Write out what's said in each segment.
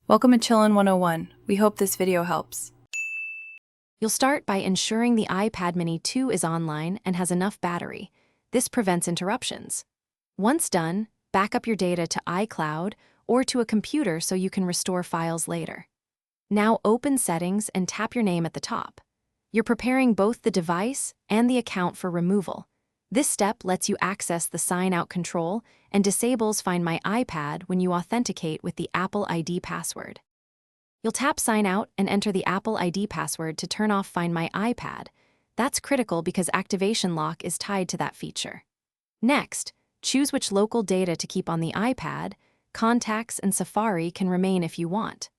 Welcome to Chillin' 101. We hope this video helps. You'll start by ensuring the iPad Mini 2 is online and has enough battery. This prevents interruptions. Once done, back up your data to iCloud or to a computer so you can restore files later. Now open Settings and tap your name at the top. You're preparing both the device and the account for removal. This step lets you access the Sign Out control and disables Find My iPad when you authenticate with the Apple ID password. You'll tap Sign Out and enter the Apple ID password to turn off Find My iPad. That's critical because activation lock is tied to that feature. Next, choose which local data to keep on the iPad. Contacts and Safari can remain if you want.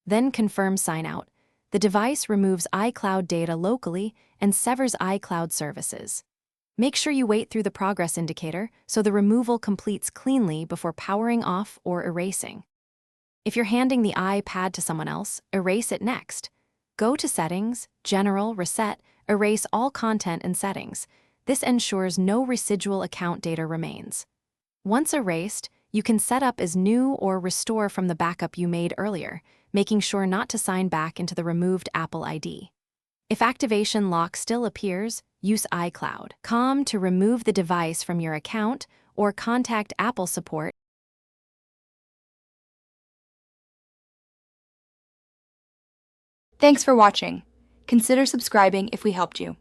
Then confirm Sign Out. The device removes iCloud data locally and severs iCloud services. Make sure you wait through the progress indicator so the removal completes cleanly before powering off or erasing. If you're handing the iPad to someone else, erase it next. Go to Settings, General, Reset, erase all content and settings. This ensures no residual account data remains. Once erased, you can set up as new or restore from the backup you made earlier, making sure not to sign back into the removed Apple ID. If activation lock still appears, use iCloud.com to remove the device from your account or contact Apple support. Thanks for watching. Consider subscribing if we helped you.